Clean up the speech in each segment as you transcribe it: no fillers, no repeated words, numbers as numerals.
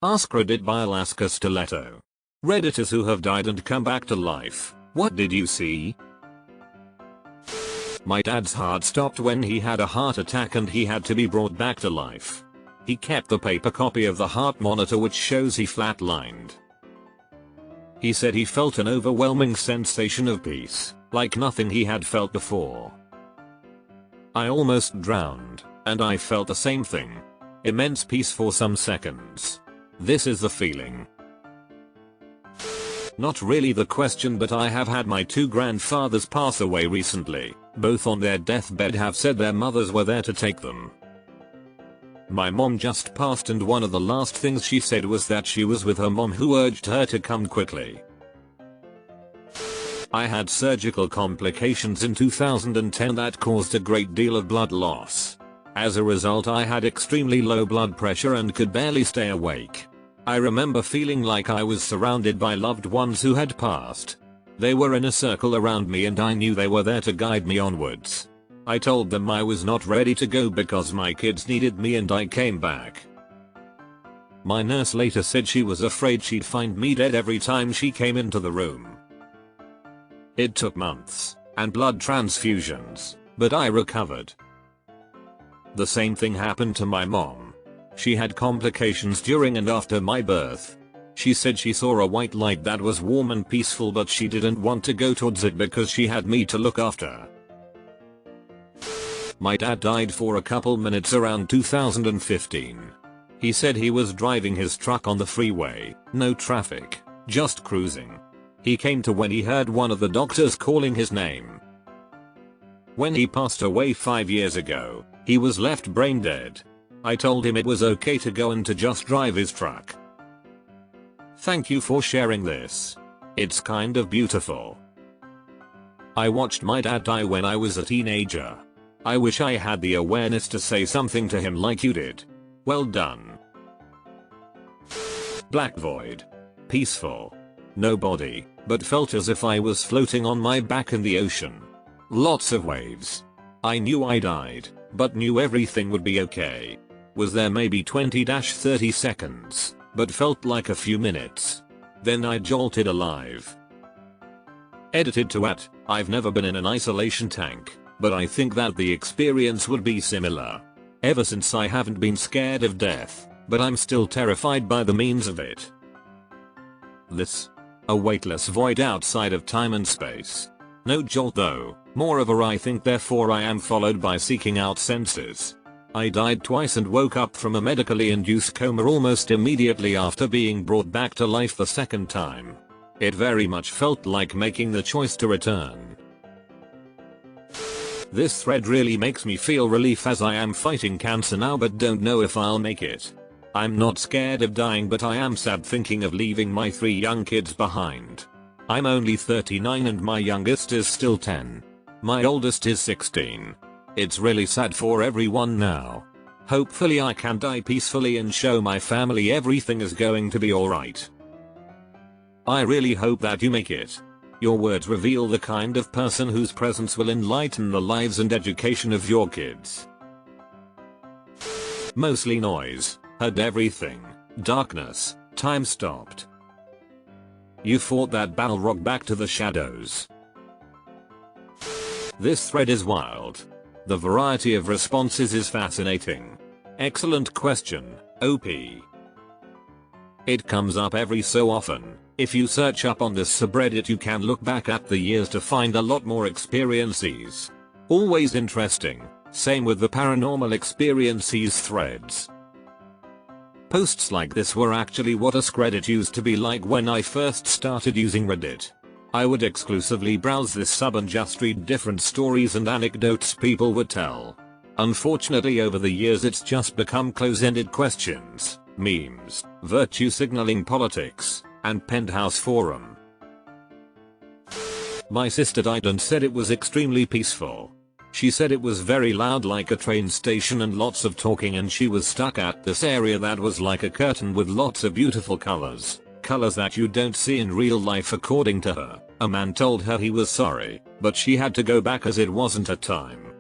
AskReddit by Alaska Stiletto. Redditors who have died and come back to life. What did you see? My dad's heart stopped when he had a heart attack and he had to be brought back to life. He kept the paper copy of the heart monitor which shows he flatlined. He said he felt an overwhelming sensation of peace, like nothing he had felt before. I almost drowned, and I felt the same thing. Immense peace for some seconds. This is the feeling. Not really the question, but I have had my two grandfathers pass away recently. Both on their deathbed have said their mothers were there to take them. My mom just passed and one of the last things she said was that she was with her mom who urged her to come quickly. I had surgical complications in 2010 that caused a great deal of blood loss. As a result, I had extremely low blood pressure and could barely stay awake. I remember feeling like I was surrounded by loved ones who had passed. They were in a circle around me and I knew they were there to guide me onwards. I told them I was not ready to go because my kids needed me and I came back. My nurse later said she was afraid she'd find me dead every time she came into the room. It took months and blood transfusions, but I recovered. The same thing happened to my mom. She had complications during and after my birth. She said she saw a white light that was warm and peaceful, but she didn't want to go towards it because she had me to look after. My dad died for a couple minutes around 2015. He said he was driving his truck on the freeway, no traffic, just cruising. He came to when he heard one of the doctors calling his name. When he passed away 5 years ago, he was left brain dead. I told him it was okay to go and to just drive his truck. Thank you for sharing this. It's kind of beautiful. I watched my dad die when I was a teenager. I wish I had the awareness to say something to him like you did. Well done. Black void. Peaceful. No body, but felt as if I was floating on my back in the ocean. Lots of waves. I knew I died, but knew everything would be okay. Was there maybe 20-30 seconds, but felt like a few minutes. Then I jolted alive. Edited to @ I've never been in an isolation tank, but I think that the experience would be similar. Ever since I haven't been scared of death, but I'm still terrified by the means of it. This. A weightless void outside of time and space. No jolt though, more of a I think therefore I am followed by seeking out senses. I died twice and woke up from a medically induced coma almost immediately after being brought back to life the second time. It very much felt like making the choice to return. This thread really makes me feel relief as I am fighting cancer now but don't know if I'll make it. I'm not scared of dying, but I am sad thinking of leaving my 3 young kids behind. I'm only 39 and my youngest is still 10. My oldest is 16. It's really sad for everyone now. Hopefully I can die peacefully and show my family everything is going to be alright. I really hope that you make it. Your words reveal the kind of person whose presence will enlighten the lives and education of your kids. Mostly noise. Heard everything. Darkness. Time stopped. You fought that Balrog back to the shadows. This thread is wild. The variety of responses is fascinating. Excellent question, OP. It comes up every so often. If you search up on this subreddit you can look back at the years to find a lot more experiences. Always interesting. Same with the paranormal experiences threads. Posts like this were actually what AskReddit used to be like when I first started using Reddit. I would exclusively browse this sub and just read different stories and anecdotes people would tell. Unfortunately over the years it's just become close-ended questions, memes, virtue signaling politics, and penthouse forum. My sister died and said it was extremely peaceful. She said it was very loud like a train station and lots of talking, and she was stuck at this area that was like a curtain with lots of beautiful colors. Colors that you don't see in real life according to her. A man told her he was sorry, but she had to go back as it wasn't a time.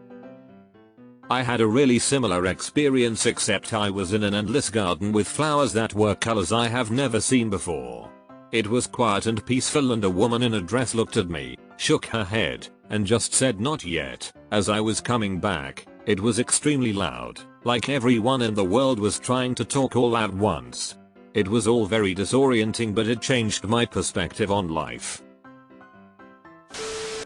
I had a really similar experience, except I was in an endless garden with flowers that were colors I have never seen before. It was quiet and peaceful, and a woman in a dress looked at me, shook her head, and just said not yet. As I was coming back, it was extremely loud, like everyone in the world was trying to talk all at once. It was all very disorienting, but it changed my perspective on life.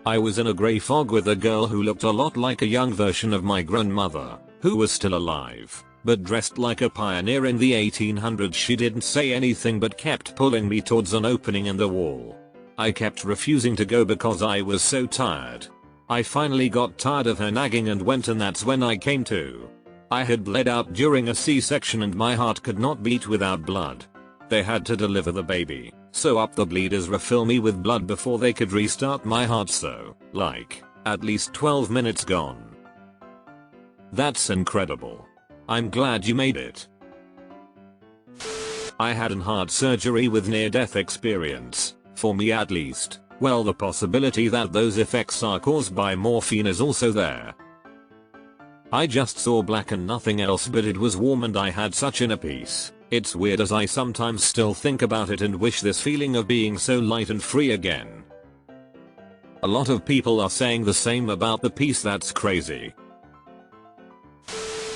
I was in a grey fog with a girl who looked a lot like a young version of my grandmother, who was still alive, but dressed like a pioneer in the 1800s. She didn't say anything but kept pulling me towards an opening in the wall. I kept refusing to go because I was so tired. I finally got tired of her nagging and went, and that's when I came to. I had bled out during a C-section and my heart could not beat without blood. They had to deliver the baby, so up the bleeders refill me with blood before they could restart my heart, so, like, at least 12 minutes gone. That's incredible. I'm glad you made it. I had an heart surgery with near-death experience, for me at least. Well, the possibility that those effects are caused by morphine is also there. I just saw black and nothing else, but it was warm and I had such inner peace. It's weird, as I sometimes still think about it and wish this feeling of being so light and free again. A lot of people are saying the same about the peace. That's crazy.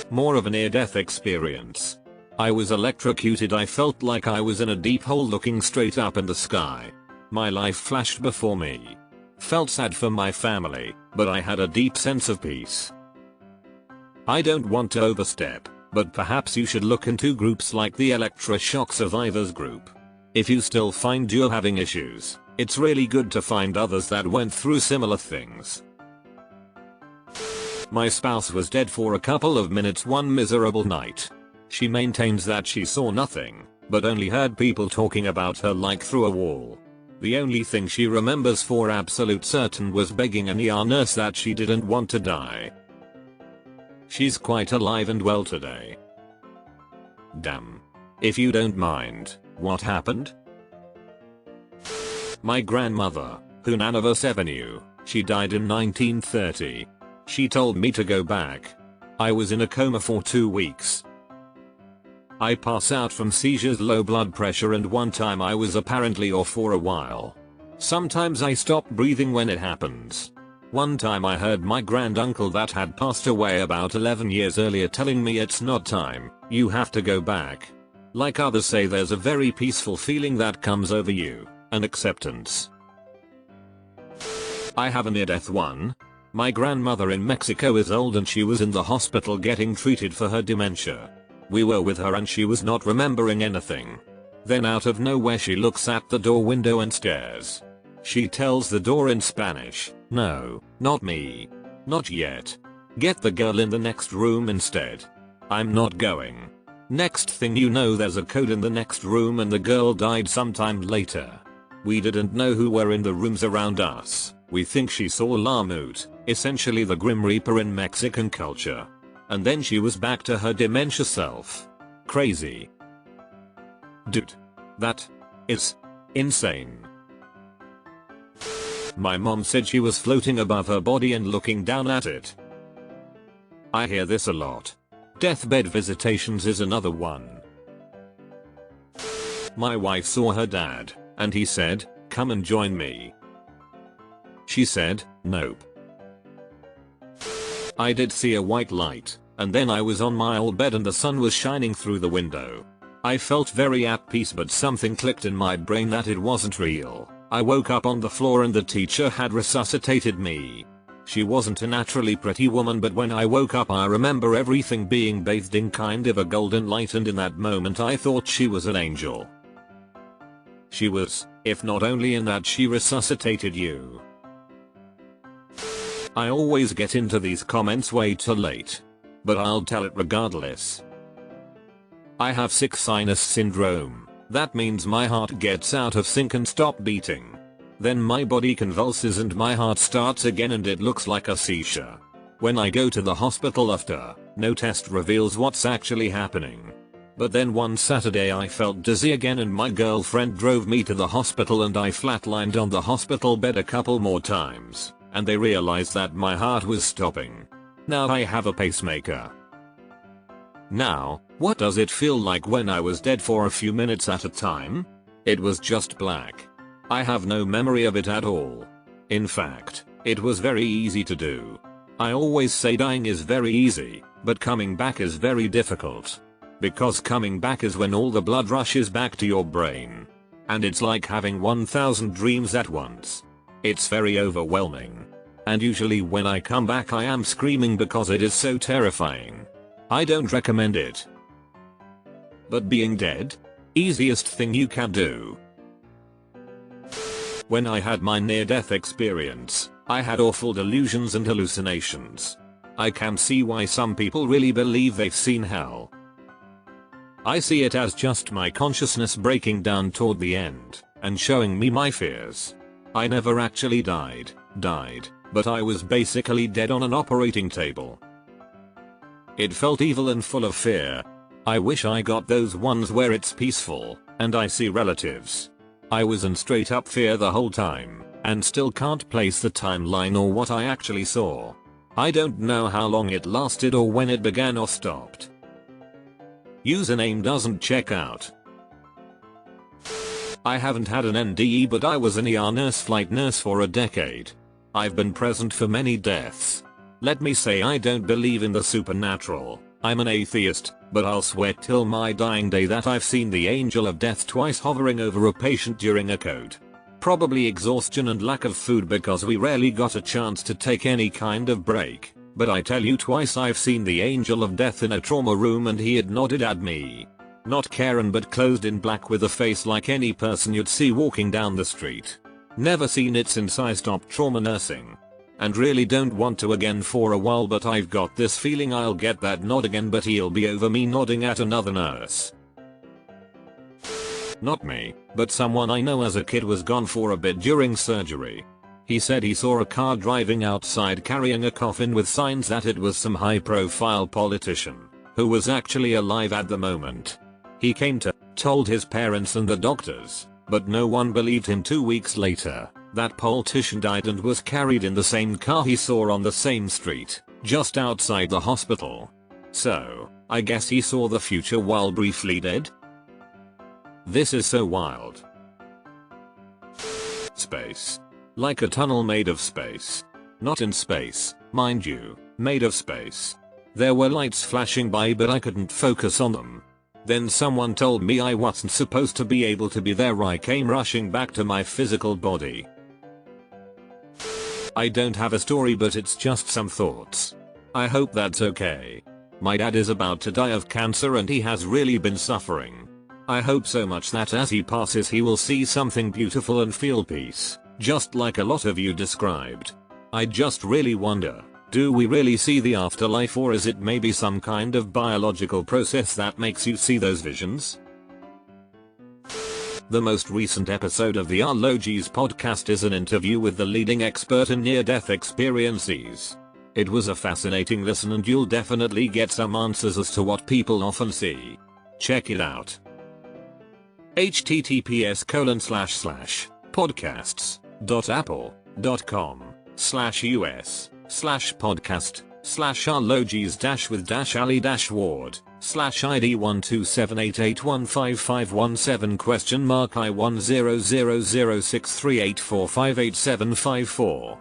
More of a near-death experience. I was electrocuted. I felt like I was in a deep hole looking straight up in the sky. My life flashed before me. Felt sad for my family, but I had a deep sense of peace. I don't want to overstep, but perhaps you should look into groups like the electroshock survivors group. If you still find you're having issues, it's really good to find others that went through similar things. My spouse was dead for a couple of minutes one miserable night. She maintains that she saw nothing, but only heard people talking about her like through a wall. The only thing she remembers for absolute certain was begging an ER nurse that she didn't want to die. She's quite alive and well today. Damn. If you don't mind, what happened? My grandmother, who none of us ever knew, she died in 1930. She told me to go back. I was in a coma for 2 weeks. I pass out from seizures, low blood pressure, and one time I was apparently off for a while. Sometimes I stop breathing when it happens. One time I heard my granduncle that had passed away about 11 years earlier telling me it's not time, you have to go back. Like others say, there's a very peaceful feeling that comes over you, an acceptance. I have a near-death one. My grandmother in Mexico is old and she was in the hospital getting treated for her dementia. We were with her and she was not remembering anything. Then out of nowhere she looks at the door window and stares. She tells the door in Spanish, "No, not me. Not yet. Get the girl in the next room instead." I'm not going. Next thing you know, there's a code in the next room and the girl died sometime later. We didn't know who were in the rooms around us. We think she saw Lamut, essentially the Grim Reaper in Mexican culture. And then she was back to her dementia self. Crazy. Dude. That is insane. My mom said she was floating above her body and looking down at it. I hear this a lot. Deathbed visitations is another one. My wife saw her dad, and he said, "Come and join me." She said, "Nope." I did see a white light, and then I was on my old bed and the sun was shining through the window. I felt very at peace, but something clicked in my brain that it wasn't real. I woke up on the floor and the teacher had resuscitated me. She wasn't a naturally pretty woman, but when I woke up I remember everything being bathed in kind of a golden light, and in that moment I thought she was an angel. She was, if not only in that she resuscitated you. I always get into these comments way too late, but I'll tell it regardless. I have sick sinus syndrome. That means my heart gets out of sync and stop beating. Then my body convulses and my heart starts again and it looks like a seizure. When I go to the hospital after, no test reveals what's actually happening. But then one Saturday I felt dizzy again and my girlfriend drove me to the hospital and I flatlined on the hospital bed a couple more times, and they realized that my heart was stopping. Now I have a pacemaker. Now, what does it feel like when I was dead for a few minutes at a time? It was just black. I have no memory of it at all. In fact, it was very easy to do. I always say dying is very easy, but coming back is very difficult. Because coming back is when all the blood rushes back to your brain. And it's like having 1,000 dreams at once. It's very overwhelming. And usually when I come back I am screaming because it is so terrifying. I don't recommend it. But being dead? Easiest thing you can do. When I had my near-death experience, I had awful delusions and hallucinations. I can see why some people really believe they've seen hell. I see it as just my consciousness breaking down toward the end, and showing me my fears. I never actually died, but I was basically dead on an operating table. It felt evil and full of fear. I wish I got those ones where it's peaceful, and I see relatives. I was in straight up fear the whole time, and still can't place the timeline or what I actually saw. I don't know how long it lasted or when it began or stopped. Username doesn't check out. I haven't had an NDE, but I was an ER nurse, flight nurse for a decade. I've been present for many deaths. Let me say I don't believe in the supernatural. I'm an atheist, but I'll swear till my dying day that I've seen the angel of death twice hovering over a patient during a code. Probably exhaustion and lack of food because we rarely got a chance to take any kind of break. But I tell you, twice I've seen the angel of death in a trauma room and he had nodded at me. Not Karen, but clothed in black with a face like any person you'd see walking down the street. Never seen it since I stopped trauma nursing. And really don't want to again for a while, but I've got this feeling I'll get that nod again, but he'll be over me nodding at another nurse. Not me, but someone I know as a kid was gone for a bit during surgery. He said he saw a car driving outside carrying a coffin with signs that it was some high profile politician, who was actually alive at the moment. He came to, told his parents and the doctors, but no one believed him. 2 weeks later, that politician died and was carried in the same car he saw on the same street, just outside the hospital. So, I guess he saw the future while briefly dead? This is so wild. Space. Like a tunnel made of space. Not in space, mind you, made of space. There were lights flashing by but I couldn't focus on them. Then someone told me I wasn't supposed to be able to be there. I came rushing back to my physical body. I don't have a story, but it's just some thoughts. I hope that's okay. My dad is about to die of cancer and he has really been suffering. I hope so much that as he passes he will see something beautiful and feel peace, just like a lot of you described. I just really wonder, do we really see the afterlife, or is it maybe some kind of biological process that makes you see those visions? The most recent episode of the Arlogies podcast is an interview with the leading expert in near-death experiences. It was a fascinating listen and you'll definitely get some answers as to what people often see. Check it out. https://podcast.apple.com/us/ID12788155171/I10000638458754.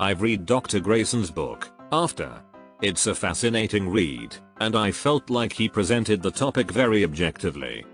I've read Dr. Grayson's book, After. It's a fascinating read, and I felt like he presented the topic very objectively.